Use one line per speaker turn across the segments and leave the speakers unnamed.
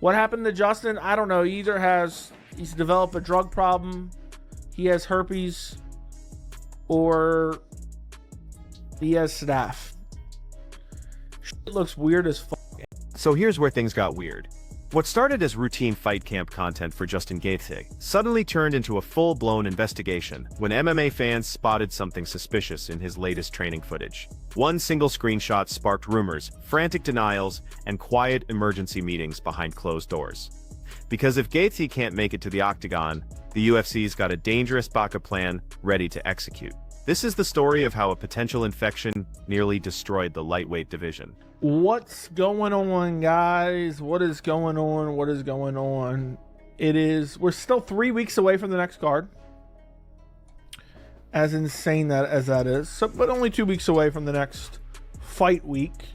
What happened to Justin? I don't know. He's developed a drug problem, he has herpes, or he has staph. Shit looks weird as fuck.
So here's where things got weird. What started as routine fight camp content for Justin Gaethje suddenly turned into a full-blown investigation when MMA fans spotted something suspicious in his latest training footage. One single screenshot sparked rumors, frantic denials, and quiet emergency meetings behind closed doors. Because if Gaethje can't make it to the octagon, the UFC's got a dangerous backup plan ready to execute. This is the story of how a potential infection nearly destroyed the lightweight division.
What's going on, guys? What is going on? What is going on? We're still 3 weeks away from the next card. As insane as that is. So, but only 2 weeks away from the next fight week,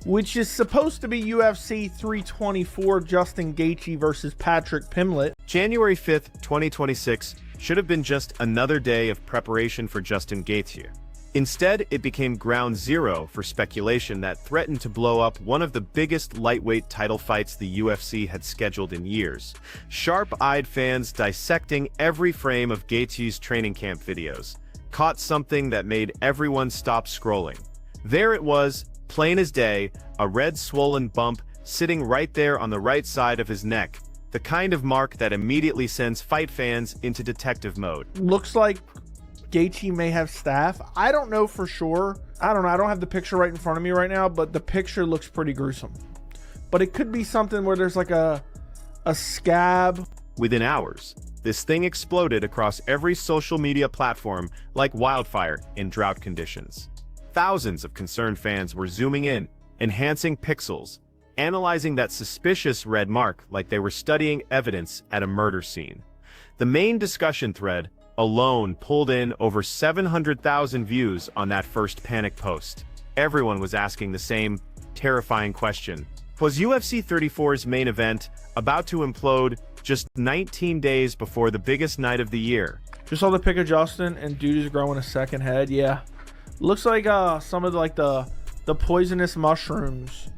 which is supposed to be UFC 324, Justin Gaethje versus Paddy Pimblett.
January 5th, 2026 should have been just another day of preparation for Justin Gaethje. Instead, it became ground zero for speculation that threatened to blow up one of the biggest lightweight title fights the UFC had scheduled in years. Sharp-eyed fans dissecting every frame of Gaethje's training camp videos caught something that made everyone stop scrolling. There it was, plain as day, a red swollen bump sitting right there on the right side of his neck, the kind of mark that immediately sends fight fans into detective mode.
Looks like Gaethje may have staph. I don't know for sure. I don't know. I don't have the picture right in front of me right now, but the picture looks pretty gruesome. But it could be something where there's like a scab.
Within hours, this thing exploded across every social media platform like wildfire in drought conditions. Thousands of concerned fans were zooming in, enhancing pixels, analyzing that suspicious red mark like they were studying evidence at a murder scene. The main discussion thread alone pulled in over 700,000 views on that first panic post. Everyone was asking the same terrifying question. Was UFC 34's main event about to implode just 19 days before the biggest night of the year?
Just saw the pic of Justin, and dude is growing a second head. Yeah, looks like some of the poisonous mushrooms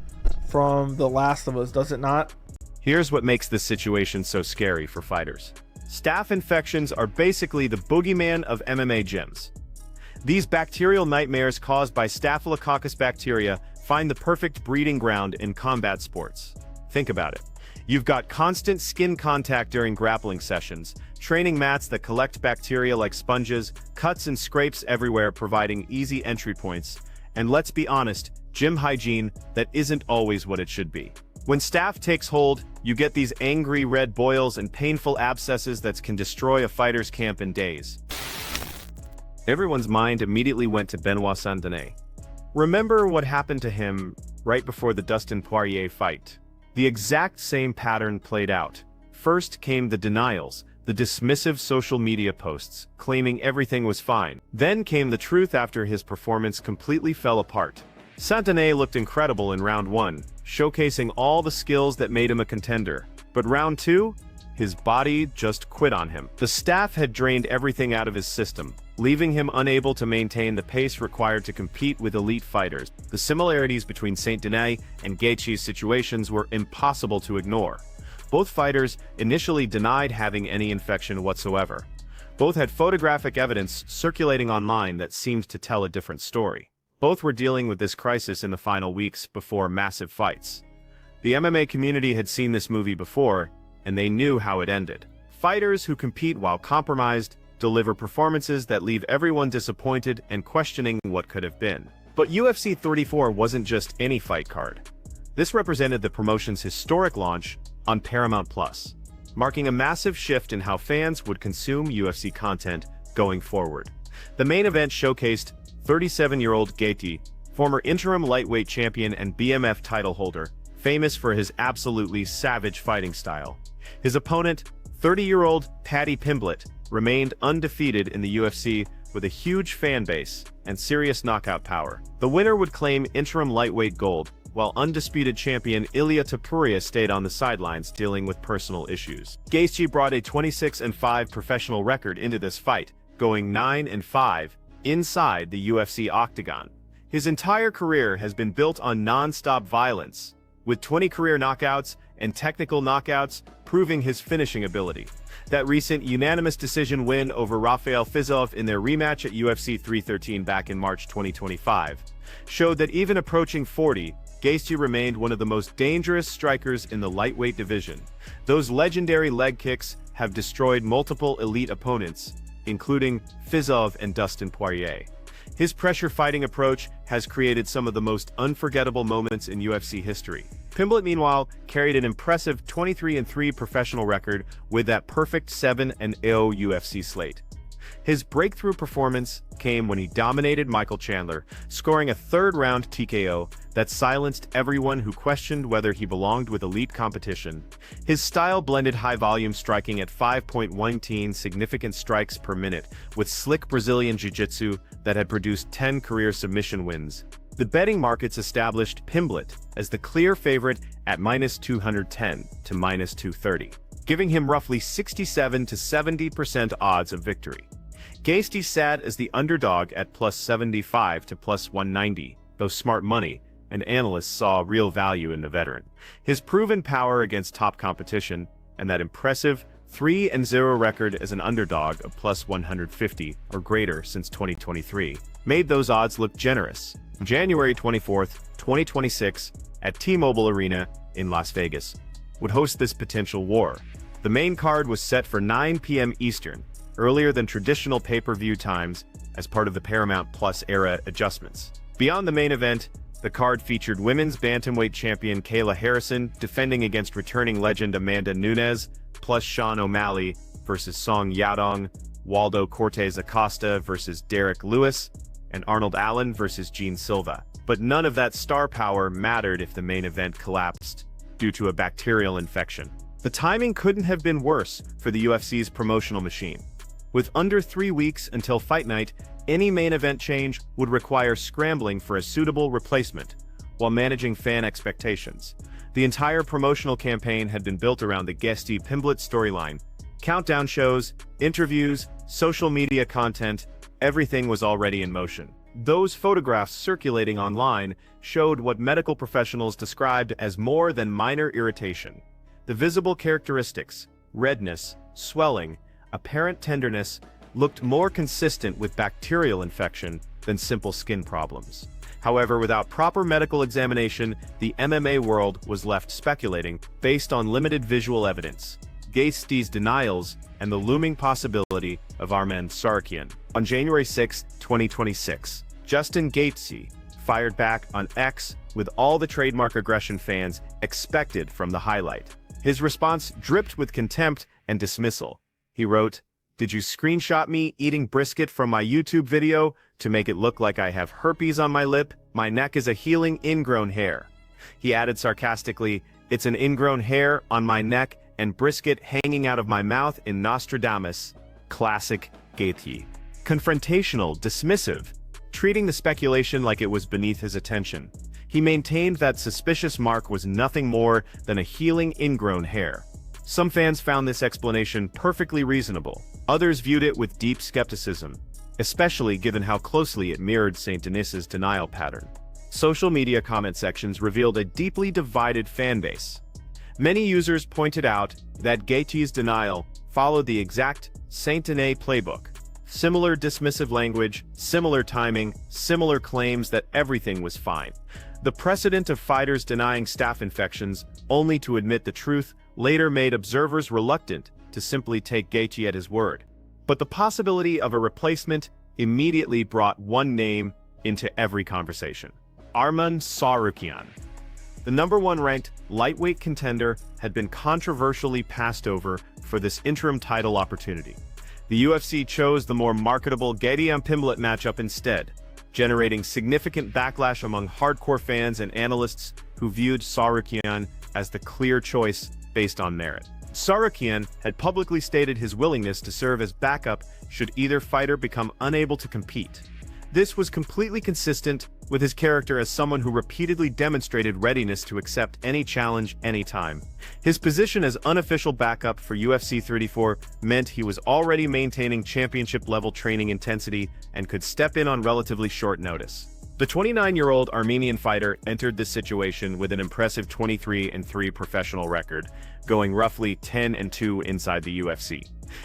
from The Last of Us, does it not?
Here's what makes this situation so scary for fighters. Staph infections are basically the boogeyman of MMA gyms. These bacterial nightmares caused by Staphylococcus bacteria find the perfect breeding ground in combat sports. Think about it. You've got constant skin contact during grappling sessions, training mats that collect bacteria like sponges, cuts and scrapes everywhere providing easy entry points, and let's be honest, gym hygiene that isn't always what it should be. When staph takes hold, you get these angry red boils and painful abscesses that can destroy a fighter's camp in days. Everyone's mind immediately went to Benoit Saint-Denis. Remember what happened to him right before the Dustin Poirier fight? The exact same pattern played out. First came the denials, the dismissive social media posts, claiming everything was fine. Then came the truth after his performance completely fell apart. Saint-Denis looked incredible in round 1, showcasing all the skills that made him a contender. But round 2, his body just quit on him. The staph had drained everything out of his system, leaving him unable to maintain the pace required to compete with elite fighters. The similarities between Saint-Denis and Gaethje's situations were impossible to ignore. Both fighters initially denied having any infection whatsoever. Both had photographic evidence circulating online that seemed to tell a different story. Both were dealing with this crisis in the final weeks before massive fights. The MMA community had seen this movie before, and they knew how it ended. Fighters who compete while compromised deliver performances that leave everyone disappointed and questioning what could have been. But UFC 34 wasn't just any fight card. This represented the promotion's historic launch on Paramount+, marking a massive shift in how fans would consume UFC content going forward. The main event showcased 37-year-old Gaethje, former interim lightweight champion and BMF title holder, famous for his absolutely savage fighting style. His opponent, 30-year-old Paddy Pimblett, remained undefeated in the UFC with a huge fan base and serious knockout power. The winner would claim interim lightweight gold, while undisputed champion Ilia Topuria stayed on the sidelines dealing with personal issues. Gaethje brought a 26-5 professional record into this fight, going 9-5 inside the UFC octagon. His entire career has been built on non-stop violence, with 20 career knockouts and technical knockouts, proving his finishing ability. That recent unanimous decision win over Rafael Fiziev in their rematch at UFC 313 back in March 2025 showed that even approaching 40, Gaethje remained one of the most dangerous strikers in the lightweight division. Those legendary leg kicks have destroyed multiple elite opponents, including Fiziev and Dustin Poirier. His pressure-fighting approach has created some of the most unforgettable moments in UFC history. Pimblett, meanwhile, carried an impressive 23-3 professional record with that perfect 7-0 UFC slate. His breakthrough performance came when he dominated Michael Chandler, scoring a third-round TKO that silenced everyone who questioned whether he belonged with elite competition. His style blended high-volume striking at 5.19 significant strikes per minute with slick Brazilian jiu-jitsu that had produced 10 career submission wins. The betting markets established Pimblett as the clear favorite at -210 to -230, giving him roughly 67 to 70% odds of victory. Gaethje sat as the underdog at +75 to +190, though smart money and analysts saw real value in the veteran. His proven power against top competition and that impressive 3-0 record as an underdog of +150 or greater since 2023 made those odds look generous. January 24, 2026, at T-Mobile Arena in Las Vegas, would host this potential war. The main card was set for 9 p.m. Eastern, earlier than traditional pay-per-view times as part of the Paramount Plus era adjustments. Beyond the main event, the card featured women's bantamweight champion Kayla Harrison defending against returning legend Amanda Nunes, plus Sean O'Malley versus Song Yadong, Waldo Cortez Acosta versus Derek Lewis, and Arnold Allen versus Gene Silva. But none of that star power mattered if the main event collapsed due to a bacterial infection. The timing couldn't have been worse for the UFC's promotional machine. With under 3 weeks until fight night, any main event change would require scrambling for a suitable replacement while managing fan expectations. The entire promotional campaign had been built around the Gaethje-Pimblett storyline. Countdown shows, interviews, social media content, everything was already in motion. Those photographs circulating online showed what medical professionals described as more than minor irritation. The visible characteristics, redness, swelling, apparent tenderness, looked more consistent with bacterial infection than simple skin problems. However, without proper medical examination, the MMA world was left speculating based on limited visual evidence, Gaethje's denials, and the looming possibility of Arman Tsarukyan. On January 6, 2026, Justin Gaethje fired back on X with all the trademark aggression fans expected from the highlight. His response dripped with contempt and dismissal. He wrote, "Did you screenshot me eating brisket from my YouTube video to make it look like I have herpes on my lip? My neck is a healing ingrown hair." He added sarcastically, "It's an ingrown hair on my neck and brisket hanging out of my mouth in Nostradamus." Classic Gaethje. Confrontational, dismissive, treating the speculation like it was beneath his attention. He maintained that suspicious mark was nothing more than a healing ingrown hair. Some fans found this explanation perfectly reasonable. Others viewed it with deep skepticism, especially given how closely it mirrored St. Denis's denial pattern. Social media comment sections revealed a deeply divided fanbase. Many users pointed out that Gaethje's denial followed the exact St. Denis playbook. Similar dismissive language, similar timing, similar claims that everything was fine. The precedent of fighters denying staph infections only to admit the truth later made observers reluctant to simply take Gaethje at his word. But the possibility of a replacement immediately brought one name into every conversation: Arman Tsarukyan. The #1 ranked lightweight contender had been controversially passed over for this interim title opportunity. The UFC chose the more marketable Gaethje-Pimblett matchup instead, generating significant backlash among hardcore fans and analysts who viewed Tsarukyan as the clear choice based on merit. Tsarukyan had publicly stated his willingness to serve as backup should either fighter become unable to compete. This was completely consistent with his character as someone who repeatedly demonstrated readiness to accept any challenge anytime. His position as unofficial backup for UFC 34 meant he was already maintaining championship-level training intensity and could step in on relatively short notice. The 29-year-old Armenian fighter entered this situation with an impressive 23-3 professional record, going roughly 10-2 inside the UFC.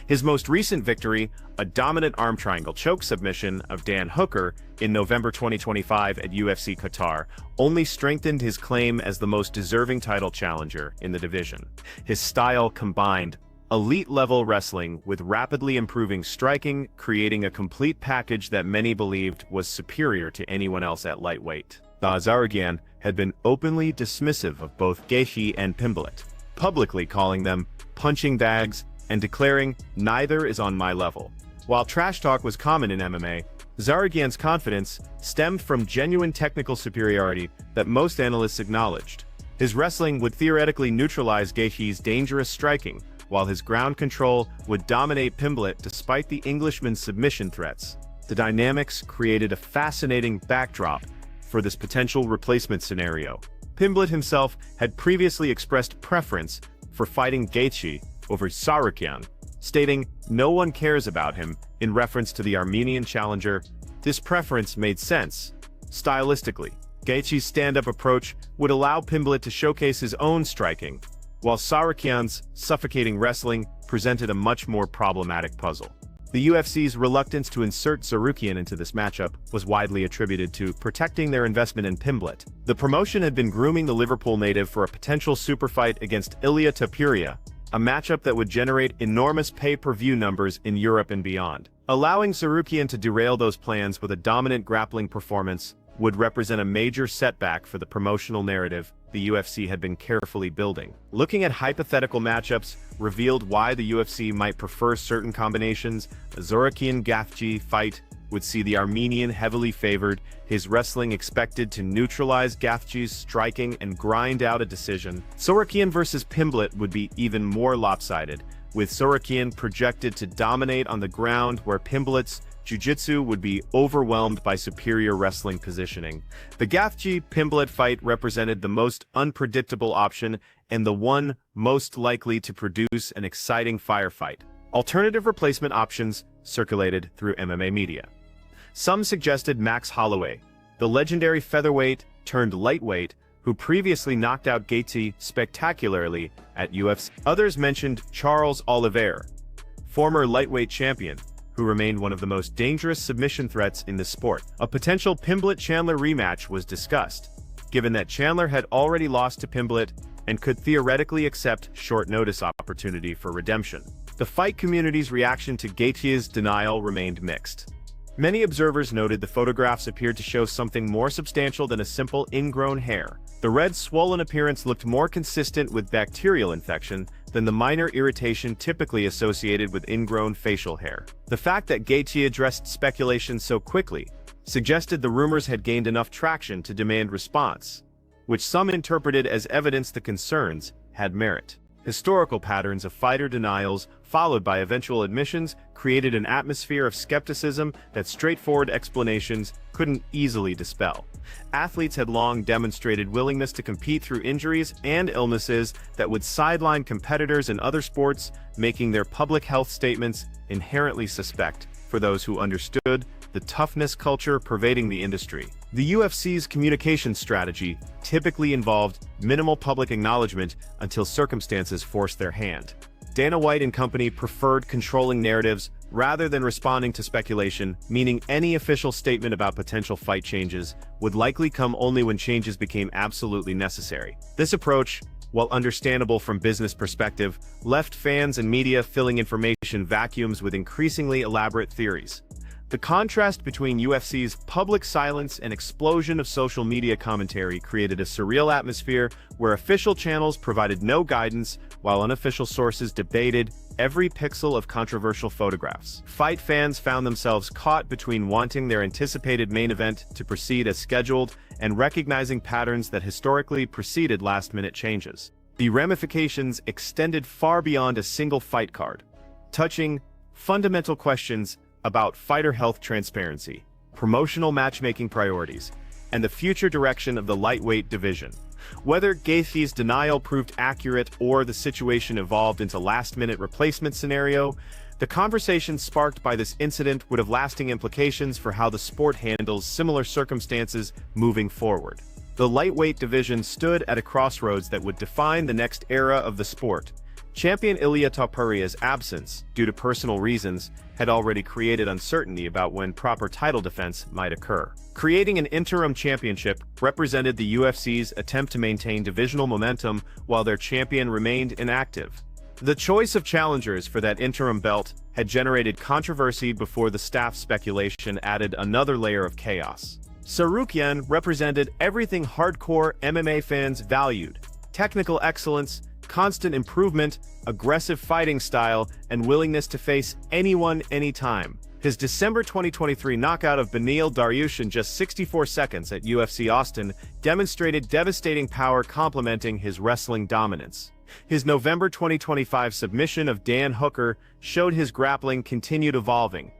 His most recent victory, a dominant arm triangle choke submission of Dan Hooker in November 2025 at UFC Qatar, only strengthened his claim as the most deserving title challenger in the division. His style combined elite-level wrestling with rapidly improving striking, creating a complete package that many believed was superior to anyone else at lightweight. Tsarukyan had been openly dismissive of both Gaethje and Pimblett, publicly calling them punching bags and declaring, "Neither is on my level." While trash talk was common in MMA, Tsarukyan's confidence stemmed from genuine technical superiority that most analysts acknowledged. His wrestling would theoretically neutralize Gaethje's dangerous striking, while his ground control would dominate Pimblett despite the Englishman's submission threats. The dynamics created a fascinating backdrop for this potential replacement scenario. Pimblett himself had previously expressed preference for fighting Gaethje over Tsarukyan, stating, "No one cares about him," in reference to the Armenian challenger. This preference made sense. Stylistically, Gaethje's stand-up approach would allow Pimblett to showcase his own striking, while Tsarukyan's suffocating wrestling presented a much more problematic puzzle. The UFC's reluctance to insert Tsarukyan into this matchup was widely attributed to protecting their investment in Pimblett. The promotion had been grooming the Liverpool native for a potential super fight against Ilia Topuria, a matchup that would generate enormous pay-per-view numbers in Europe and beyond. Allowing Tsarukyan to derail those plans with a dominant grappling performance would represent a major setback for the promotional narrative the UFC had been carefully building. Looking at hypothetical matchups revealed why the UFC might prefer certain combinations. A Tsarukyan-Gaethje fight would see the Armenian heavily favored, his wrestling expected to neutralize Gaethje's striking and grind out a decision. Tsarukyan versus Pimblett would be even more lopsided, with Tsarukyan projected to dominate on the ground where Pimblett's jiu-jitsu would be overwhelmed by superior wrestling positioning. The Gaethje-Pimblett fight represented the most unpredictable option and the one most likely to produce an exciting firefight. Alternative replacement options circulated through MMA media. Some suggested Max Holloway, the legendary featherweight turned lightweight who previously knocked out Gaethje spectacularly at UFC. Others mentioned Charles Oliveira, former lightweight champion, who remained one of the most dangerous submission threats in the sport. A potential Pimblett-Chandler rematch was discussed, given that Chandler had already lost to Pimblett and could theoretically accept short-notice opportunity for redemption. The fight community's reaction to Gaethje's denial remained mixed. Many observers noted the photographs appeared to show something more substantial than a simple ingrown hair. The red, swollen appearance looked more consistent with bacterial infection than the minor irritation typically associated with ingrown facial hair. The fact that Gaethje addressed speculation so quickly suggested the rumors had gained enough traction to demand response, which some interpreted as evidence the concerns had merit. Historical patterns of fighter denials, followed by eventual admissions, created an atmosphere of skepticism that straightforward explanations couldn't easily dispel. Athletes had long demonstrated willingness to compete through injuries and illnesses that would sideline competitors in other sports, making their public health statements inherently suspect for those who understood the toughness culture pervading the industry. The UFC's communication strategy typically involved minimal public acknowledgement until circumstances forced their hand. Dana White and company preferred controlling narratives rather than responding to speculation, meaning any official statement about potential fight changes would likely come only when changes became absolutely necessary. This approach, while understandable from business perspective, left fans and media filling information vacuums with increasingly elaborate theories. The contrast between UFC's public silence and explosion of social media commentary created a surreal atmosphere where official channels provided no guidance while unofficial sources debated every pixel of controversial photographs. Fight fans found themselves caught between wanting their anticipated main event to proceed as scheduled and recognizing patterns that historically preceded last-minute changes. The ramifications extended far beyond a single fight card, touching fundamental questions about fighter health transparency, promotional matchmaking priorities, and the future direction of the lightweight division. Whether Gaethje's denial proved accurate or the situation evolved into last-minute replacement scenario, The conversation sparked by this incident would have lasting implications for how the sport handles similar circumstances moving forward. The lightweight division stood at a crossroads that would define the next era of the sport. Champion Ilia Topuria's absence, due to personal reasons, had already created uncertainty about when proper title defense might occur. Creating an interim championship represented the UFC's attempt to maintain divisional momentum while their champion remained inactive. The choice of challengers for that interim belt had generated controversy before the Staph speculation added another layer of chaos. Tsarukyan represented everything hardcore MMA fans valued: technical excellence, constant improvement, aggressive fighting style, and willingness to face anyone, anytime. His December 2023 knockout of Beneil Dariush in just 64 seconds at UFC Austin demonstrated devastating power complementing his wrestling dominance. His November 2025 submission of Dan Hooker showed his grappling continued evolving,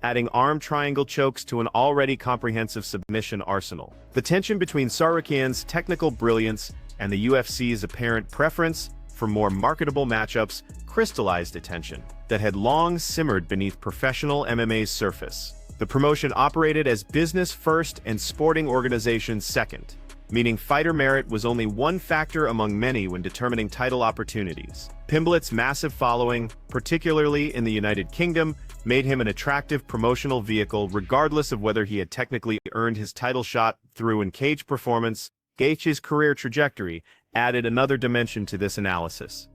adding arm triangle chokes to an already comprehensive submission arsenal. The tension between Tsarukyan's technical brilliance and the UFC's apparent preference for more marketable matchups crystallized a tension that had long simmered beneath professional MMA's surface. The promotion operated as business first and sporting organization second, meaning fighter merit was only one factor among many when determining title opportunities. Pimblett's massive following, particularly in the United Kingdom, made him an attractive promotional vehicle regardless of whether he had technically earned his title shot through in-cage performance. Gaethje's career trajectory added another dimension to this analysis.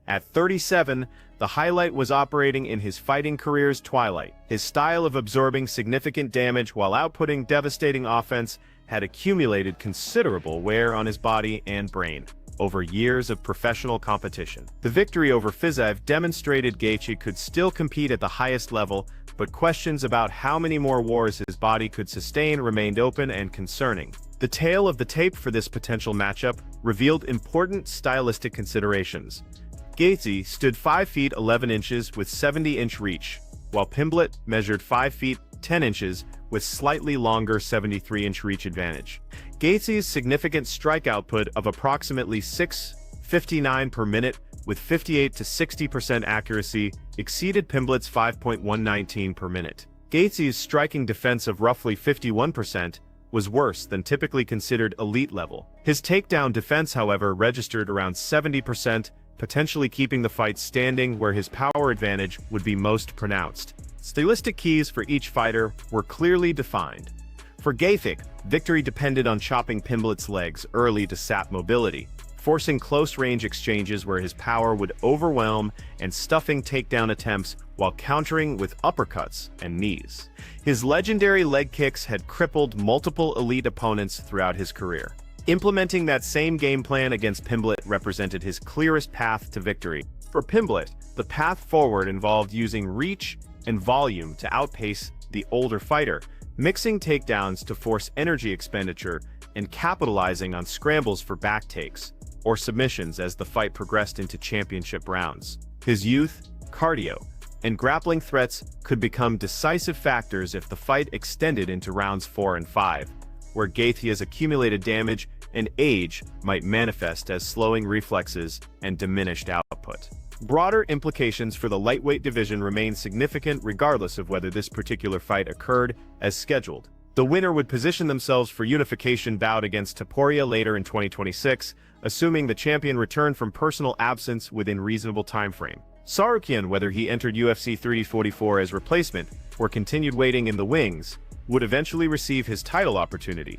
At 37, the highlight was operating in his fighting career's twilight. His style of absorbing significant damage while outputting devastating offense had accumulated considerable wear on his body and brain over years of professional competition. The victory over Fiziev demonstrated Gaethje could still compete at the highest level, but questions about how many more wars his body could sustain remained open and concerning. The tale of the tape for this potential matchup revealed important stylistic considerations. Gaethje stood 5 feet 11 inches with 70-inch reach, while Pimblett measured 5 feet 10 inches with slightly longer 73-inch reach advantage. Gaethje's significant strike output of approximately 6.59 per minute with 58 to 60% accuracy exceeded Pimblett's 5.119 per minute. Gaethje's striking defense of roughly 51% was worse than typically considered elite level. His takedown defense, however, registered around 70%, potentially keeping the fight standing where his power advantage would be most pronounced. Stylistic keys for each fighter were clearly defined. For Gaethje, victory depended on chopping Pimblett's legs early to sap mobility, forcing close-range exchanges where his power would overwhelm and stuffing takedown attempts while countering with uppercuts and knees. His legendary leg kicks had crippled multiple elite opponents throughout his career. Implementing that same game plan against Pimblett represented his clearest path to victory. For Pimblett, the path forward involved using reach and volume to outpace the older fighter, mixing takedowns to force energy expenditure, and capitalizing on scrambles for back takes or submissions as the fight progressed into championship rounds. His youth, cardio, and grappling threats could become decisive factors if the fight extended into rounds 4 and 5, where Gaethje's accumulated damage and age might manifest as slowing reflexes and diminished output. Broader implications for the lightweight division remain significant regardless of whether this particular fight occurred as scheduled. The winner would position themselves for unification bout against Topuria later in 2026, assuming the champion returned from personal absence within reasonable time frame. Tsarukyan, whether he entered UFC 344 as replacement or continued waiting in the wings, would eventually receive his title opportunity.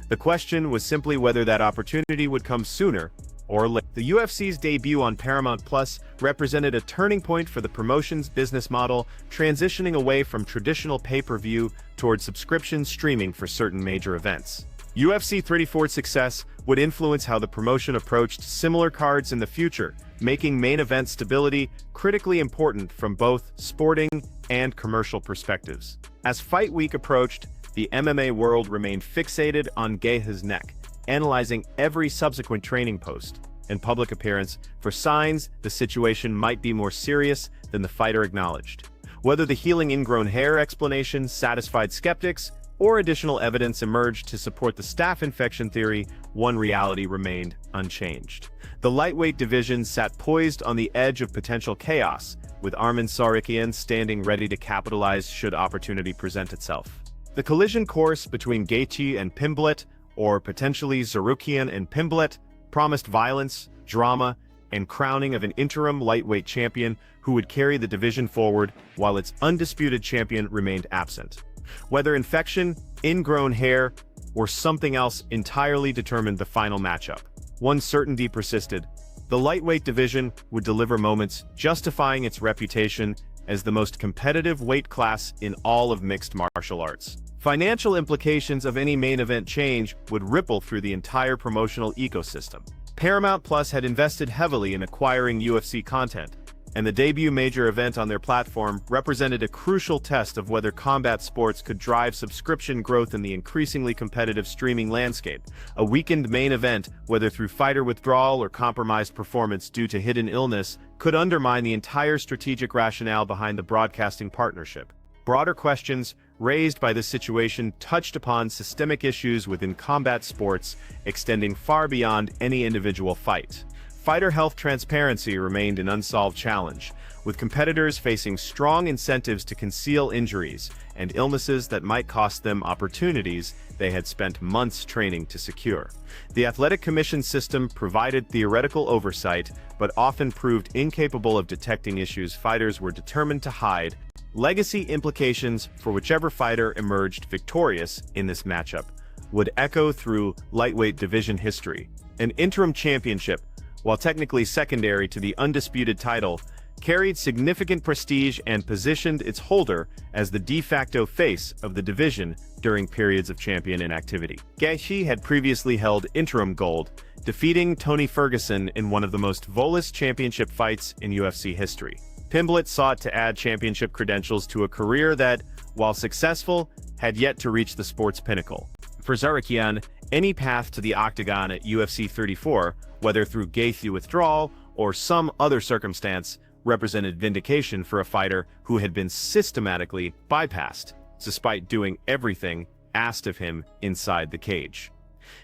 The question was simply whether that opportunity would come sooner or later. The UFC's debut on Paramount Plus represented a turning point for the promotion's business model, transitioning away from traditional pay-per-view toward subscription streaming for certain major events. UFC 344's success would influence how the promotion approached similar cards in the future, making main event stability critically important from both sporting and commercial perspectives. As Fight Week approached, the MMA world remained fixated on Gaethje's neck, analyzing every subsequent training post and public appearance for signs the situation might be more serious than the fighter acknowledged. Whether the healing ingrown hair explanation satisfied skeptics, or additional evidence emerged to support the staph infection theory, one reality remained unchanged. The lightweight division sat poised on the edge of potential chaos, with Arman Tsarukyan standing ready to capitalize should opportunity present itself. The collision course between Gaethje and Pimblett, or potentially Tsarukyan and Pimblett, promised violence, drama, and crowning of an interim lightweight champion who would carry the division forward while its undisputed champion remained absent. Whether infection, ingrown hair, or something else entirely determined the final matchup. One certainty persisted: the lightweight division would deliver moments justifying its reputation as the most competitive weight class in all of mixed martial arts. Financial implications of any main event change would ripple through the entire promotional ecosystem. Paramount Plus had invested heavily in acquiring UFC content, and the debut major event on their platform represented a crucial test of whether combat sports could drive subscription growth in the increasingly competitive streaming landscape. A weakened main event, whether through fighter withdrawal or compromised performance due to hidden illness, could undermine the entire strategic rationale behind the broadcasting partnership. Broader questions raised by this situation touched upon systemic issues within combat sports, extending far beyond any individual fight. Fighter health transparency remained an unsolved challenge, with competitors facing strong incentives to conceal injuries and illnesses that might cost them opportunities they had spent months training to secure. The Athletic Commission system provided theoretical oversight, but often proved incapable of detecting issues fighters were determined to hide. Legacy implications for whichever fighter emerged victorious in this matchup would echo through lightweight division history. An interim championship, while technically secondary to the undisputed title, carried significant prestige and positioned its holder as the de facto face of the division during periods of champion inactivity. Gaethje had previously held interim gold, defeating Tony Ferguson in one of the most volous championship fights in UFC history. Pimblett sought to add championship credentials to a career that, while successful, had yet to reach the sport's pinnacle. For Tsarukyan, any path to the octagon at UFC 34, whether through Gaethje withdrawal or some other circumstance, represented vindication for a fighter who had been systematically bypassed, despite doing everything asked of him inside the cage.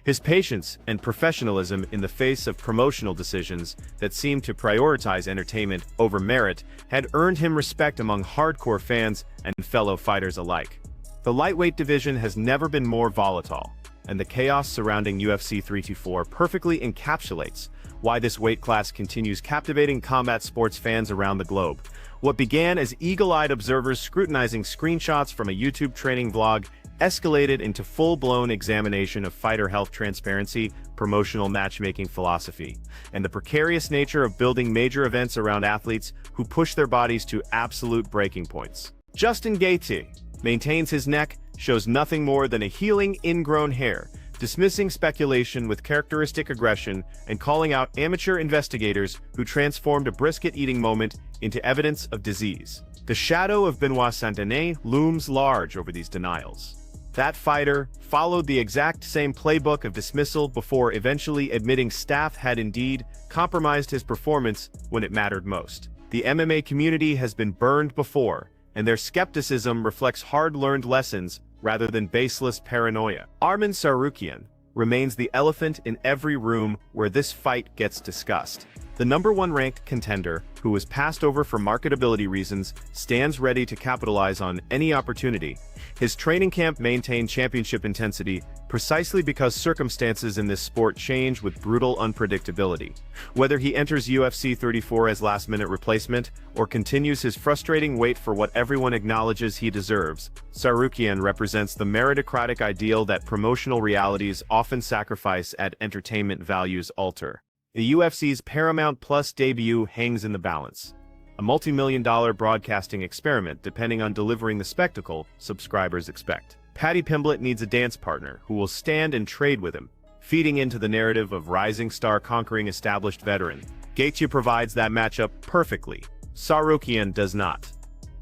His patience and professionalism in the face of promotional decisions that seemed to prioritize entertainment over merit had earned him respect among hardcore fans and fellow fighters alike. The lightweight division has never been more volatile, and the chaos surrounding UFC 324 perfectly encapsulates why this weight class continues captivating combat sports fans around the globe. What began as eagle-eyed observers scrutinizing screenshots from a YouTube training vlog escalated into full-blown examination of fighter health transparency, promotional matchmaking philosophy, and the precarious nature of building major events around athletes who push their bodies to absolute breaking points. Justin Gaethje maintains his neck, shows nothing more than a healing ingrown hair, dismissing speculation with characteristic aggression and calling out amateur investigators who transformed a brisket-eating moment into evidence of disease. The shadow of Benoit Saint-Denis looms large over these denials. That fighter followed the exact same playbook of dismissal before eventually admitting Staph had indeed compromised his performance when it mattered most. The MMA community has been burned before, and their skepticism reflects hard-learned lessons rather than baseless paranoia. Arman Tsarukyan remains the elephant in every room where this fight gets discussed. The #1 ranked contender, who was passed over for marketability reasons, stands ready to capitalize on any opportunity. His training camp maintained championship intensity precisely because circumstances in this sport change with brutal unpredictability. Whether he enters UFC 34 as last-minute replacement or continues his frustrating wait for what everyone acknowledges he deserves, Tsarukyan represents the meritocratic ideal that promotional realities often sacrifice at entertainment values altar. The UFC's Paramount Plus debut hangs in the balance. A multi-million-dollar broadcasting experiment depending on delivering the spectacle subscribers expect. Paddy Pimblett needs a dance partner who will stand and trade with him, feeding into the narrative of rising star conquering established veteran. Gaethje provides that matchup perfectly. Tsarukyan does not.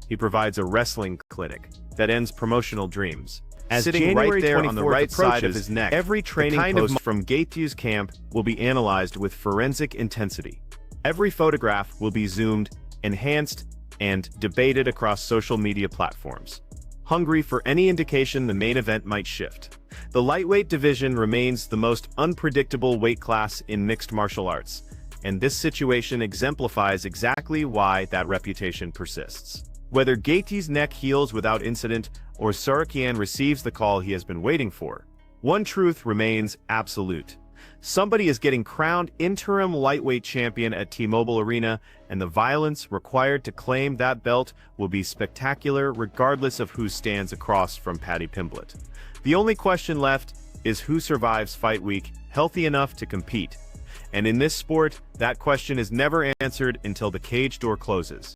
He provides a wrestling clinic that ends promotional dreams. As sitting January right there on the right side of his neck, every training post from Gaethje's camp will be analyzed with forensic intensity. Every photograph will be zoomed, enhanced, and debated across social media platforms. hungry for any indication the main event might shift. The lightweight division remains the most unpredictable weight class in mixed martial arts, and this situation exemplifies exactly why that reputation persists. Whether Gaethje's neck heals without incident or Tsarukyan receives the call he has been waiting for, one truth remains absolute. Somebody is getting crowned interim lightweight champion at T-Mobile Arena, and the violence required to claim that belt will be spectacular regardless of who stands across from Paddy Pimblett. The only question left is who survives fight week healthy enough to compete. And in this sport, that question is never answered until the cage door closes.